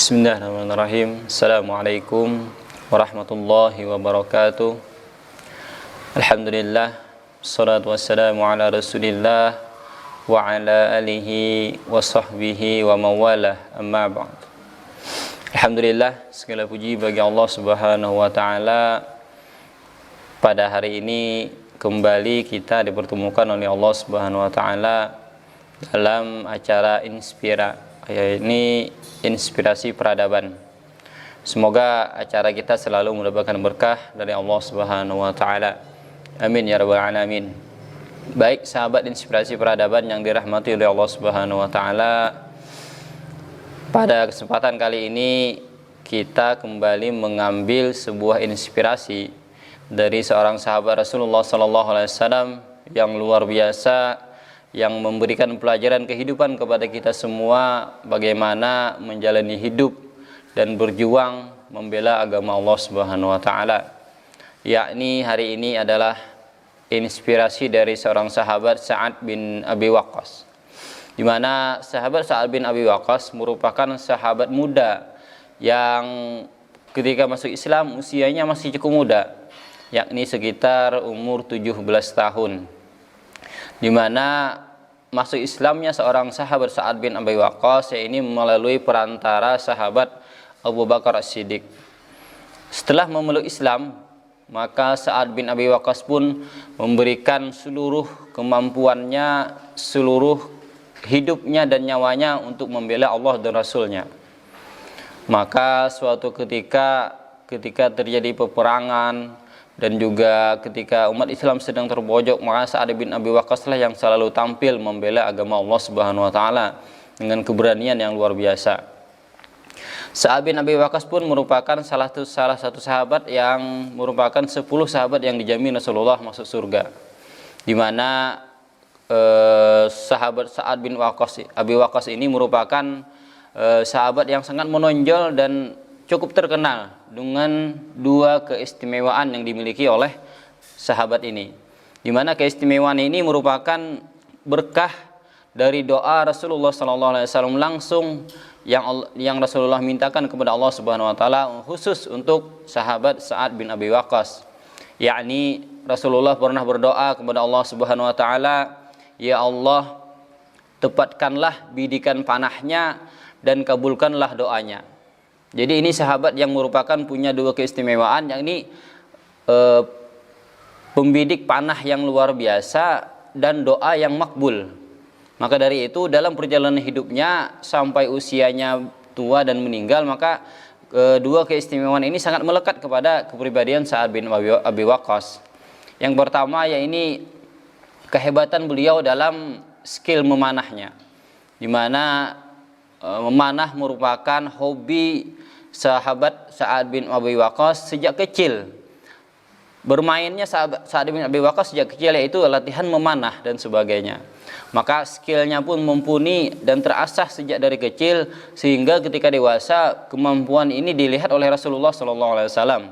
Bismillahirrahmanirrahim. Assalamualaikum warahmatullahi wabarakatuh. Alhamdulillah, salatu wassalamu ala rasulillah wa ala alihi wa sahbihi wa mawalah, amma ba'd. Alhamdulillah, segala puji bagi Allah subhanahu wa ta'ala. Pada hari ini kembali kita dipertemukan oleh Allah subhanahu wa ta'ala dalam acara ini inspirasi peradaban. Semoga acara kita selalu mendapatkan berkah dari Allah Subhanahu wa taala. Amin ya rabbal alamin. Baik sahabat inspirasi peradaban yang dirahmati oleh Allah Subhanahu wa taala, pada kesempatan kali ini kita kembali mengambil sebuah inspirasi dari seorang sahabat Rasulullah sallallahu alaihi wasallam yang luar biasa, yang memberikan pelajaran kehidupan kepada kita semua bagaimana menjalani hidup dan berjuang membela agama Allah Subhanahu wa taala. Yakni hari ini adalah inspirasi dari seorang sahabat Sa'ad bin Abi Waqqas. Di mana sahabat Sa'ad bin Abi Waqqas merupakan sahabat muda yang ketika masuk Islam usianya masih cukup muda, yakni sekitar umur 17 tahun. Di mana masuk Islamnya seorang sahabat Sa'ad bin Abi Waqqas ini melalui perantara sahabat Abu Bakar As-Siddiq. Setelah memeluk Islam, maka Sa'ad bin Abi Waqqas pun memberikan seluruh kemampuannya, seluruh hidupnya dan nyawanya untuk membela Allah dan Rasulnya. Maka suatu ketika terjadi peperangan dan juga ketika umat Islam sedang terbojok, maka Sa'ad bin Abi Waqqas lah yang selalu tampil membela agama Allah Subhanahu wa taala dengan keberanian yang luar biasa. Sa'ad bin Abi Waqqas pun merupakan salah satu sahabat yang merupakan 10 sahabat yang dijamin Rasulullah masuk surga. Di mana sahabat Sa'ad bin Abi Waqqas ini merupakan sahabat yang sangat menonjol dan cukup terkenal dengan dua keistimewaan yang dimiliki oleh sahabat ini. Di mana keistimewaan ini merupakan berkah dari doa Rasulullah SAW langsung yang Rasulullah mintakan kepada Allah Subhanahu wa taala khusus untuk sahabat Sa'ad bin Abi Waqqas. Yakni Rasulullah pernah berdoa kepada Allah Subhanahu wa taala, "Ya Allah, tepatkanlah bidikan panahnya dan kabulkanlah doanya." Jadi ini sahabat yang merupakan punya dua keistimewaan, yakni pembidik panah yang luar biasa dan doa yang makbul. Maka dari itu dalam perjalanan hidupnya sampai usianya tua dan meninggal, maka dua keistimewaan ini sangat melekat kepada kepribadian Sa'ad bin Abi Waqqas. Yang pertama yakni kehebatan beliau dalam skill memanahnya, di mana memanah merupakan hobi sahabat Sa'ad bin Abi Waqqas sejak kecil. Bermainnya Sa'ad bin Abi Waqqas sejak kecil yaitu latihan memanah dan sebagainya. Maka skillnya pun mumpuni dan terasah sejak dari kecil, sehingga ketika dewasa kemampuan ini dilihat oleh Rasulullah SAW.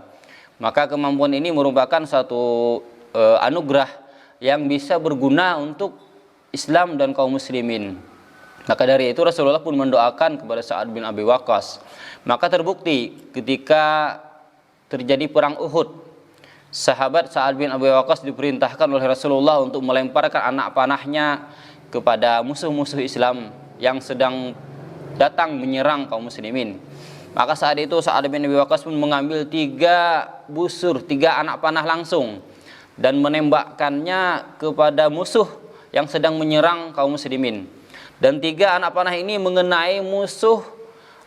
Maka kemampuan ini merupakan satu anugerah yang bisa berguna untuk Islam dan kaum muslimin. Maka dari itu Rasulullah pun mendoakan kepada Sa'ad bin Abi Waqqas. Maka terbukti ketika terjadi perang Uhud, sahabat Sa'ad bin Abi Waqqas diperintahkan oleh Rasulullah untuk melemparkan anak panahnya kepada musuh-musuh Islam yang sedang datang menyerang kaum muslimin. Maka saat itu Sa'ad bin Abi Waqqas pun mengambil 3 anak panah langsung dan menembakkannya kepada musuh yang sedang menyerang kaum muslimin. Dan 3 anak panah ini mengenai musuh,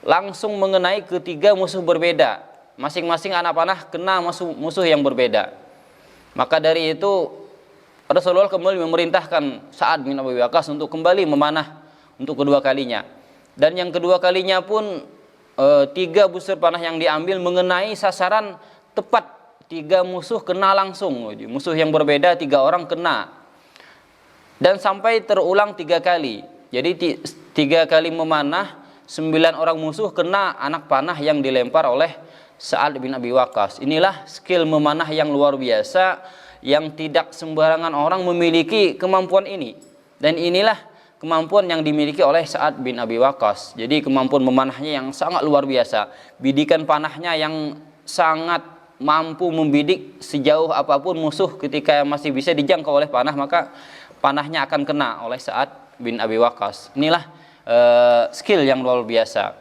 langsung mengenai ketiga musuh berbeda. Masing-masing anak panah kena musuh yang berbeda. Maka dari itu Rasulullah kembali memerintahkan Sa'ad bin Abi Waqqas untuk kembali memanah untuk kedua kalinya. Dan yang kedua kalinya pun 3 busur panah yang diambil mengenai sasaran tepat. 3 musuh kena langsung. Musuh yang berbeda 3 orang kena. Dan sampai terulang 3 kali. Jadi 3 kali memanah, 9 orang musuh kena anak panah yang dilempar oleh Sa'ad bin Abi Waqqas. Inilah skill memanah yang luar biasa, yang tidak sembarangan orang memiliki kemampuan ini. Dan inilah kemampuan yang dimiliki oleh Sa'ad bin Abi Waqqas. Jadi kemampuan memanahnya yang sangat luar biasa, bidikan panahnya yang sangat mampu membidik sejauh apapun musuh. Ketika masih bisa dijangkau oleh panah, maka panahnya akan kena oleh Sa'ad bin Abi Waqqas. Inilah skill yang luar biasa.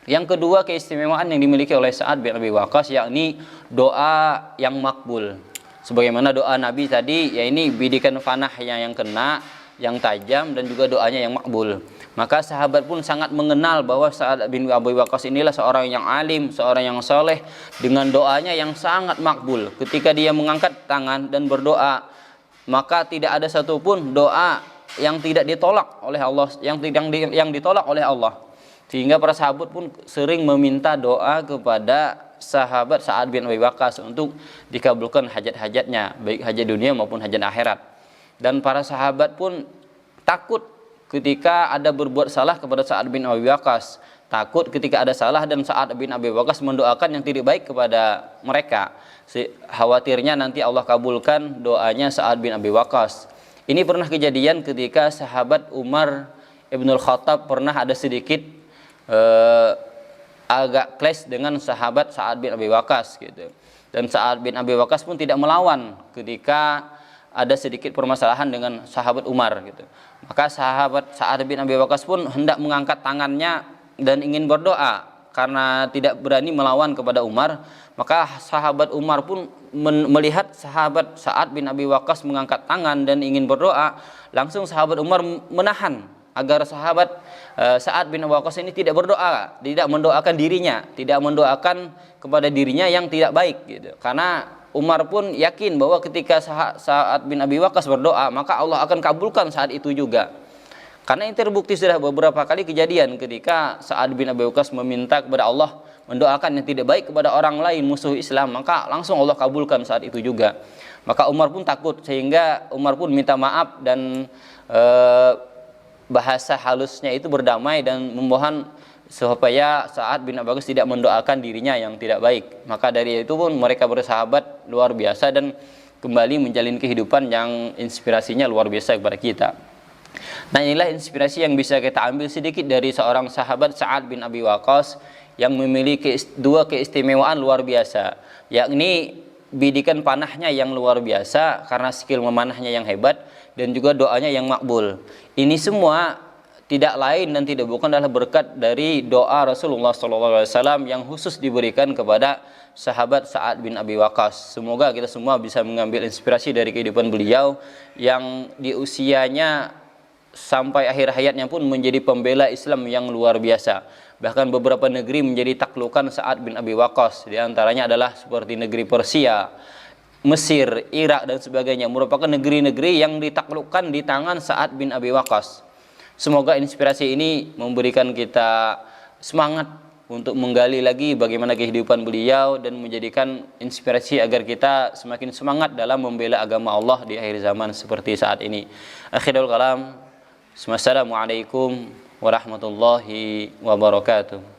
Yang kedua, keistimewaan yang dimiliki oleh Sa'ad bin Abi Waqqas, yakni doa yang makbul. Sebagaimana doa Nabi tadi, ya ini bidikan panahnya yang kena, yang tajam, dan juga doanya yang makbul. Maka sahabat pun sangat mengenal bahwa Sa'ad bin Abi Waqqas inilah seorang yang alim, seorang yang soleh, dengan doanya yang sangat makbul. Ketika dia mengangkat tangan dan berdoa, maka tidak ada satupun doa yang tidak ditolak oleh Allah, yang ditolak oleh Allah. Sehingga para sahabat pun sering meminta doa kepada sahabat Sa'ad bin Abi Waqqas untuk dikabulkan hajat-hajatnya, baik hajat dunia maupun hajat akhirat. Dan para sahabat pun takut ketika ada berbuat salah kepada Sa'ad bin Abi Waqqas, takut ketika ada salah dan Sa'ad bin Abi Waqqas mendoakan yang tidak baik kepada mereka. Khawatirnya nanti Allah kabulkan doanya Sa'ad bin Abi Waqqas. Ini pernah kejadian ketika sahabat Umar Ibnul Khattab pernah ada sedikit agak clash dengan sahabat Sa'ad bin Abi Waqqas gitu. Dan Sa'ad bin Abi Waqqas pun tidak melawan ketika ada sedikit permasalahan dengan sahabat Umar gitu. Maka sahabat Sa'ad bin Abi Waqqas pun hendak mengangkat tangannya dan ingin berdoa karena tidak berani melawan kepada Umar. Maka sahabat Umar pun melihat sahabat Sa'ad bin Abi Waqqas mengangkat tangan dan ingin berdoa, langsung sahabat Umar menahan agar sahabat Sa'ad bin Abi Waqqas ini tidak berdoa, tidak mendoakan dirinya, tidak mendoakan kepada dirinya yang tidak baik gitu. Karena Umar pun yakin bahwa ketika Sa'ad bin Abi Waqqas berdoa, maka Allah akan kabulkan saat itu juga. Karena ini terbukti sudah beberapa kali kejadian ketika Sa'ad bin Abi Waqqas meminta kepada Allah mendoakan yang tidak baik kepada orang lain musuh Islam, maka langsung Allah kabulkan saat itu juga. Maka Umar pun takut, sehingga Umar pun minta maaf dan bahasa halusnya itu berdamai dan memohon supaya Sa'ad bin Abi Waqqas tidak mendoakan dirinya yang tidak baik. Maka dari itu pun mereka bersahabat luar biasa dan kembali menjalin kehidupan yang inspirasinya luar biasa kepada kita. Nah, inilah inspirasi yang bisa kita ambil sedikit dari seorang sahabat Sa'ad bin Abi Waqqas yang memiliki dua keistimewaan luar biasa, yakni bidikan panahnya yang luar biasa karena skill memanahnya yang hebat, dan juga doanya yang makbul. Ini semua tidak lain dan tidak bukan adalah berkat dari doa Rasulullah SAW yang khusus diberikan kepada sahabat Sa'ad bin Abi Waqqas. Semoga kita semua bisa mengambil inspirasi dari kehidupan beliau yang di usianya sampai akhir hayatnya pun menjadi pembela Islam yang luar biasa. Bahkan beberapa negeri menjadi taklukan Sa'ad bin Abi Waqqas. Di antaranya adalah seperti negeri Persia, Mesir, Irak, dan sebagainya, merupakan negeri-negeri yang ditaklukkan di tangan Sa'ad bin Abi Waqqas. Semoga inspirasi ini memberikan kita semangat untuk menggali lagi bagaimana kehidupan beliau dan menjadikan inspirasi agar kita semakin semangat dalam membela agama Allah di akhir zaman seperti saat ini. Akhirul kalam, wassalamualaikum warahmatullahi wabarakatuh.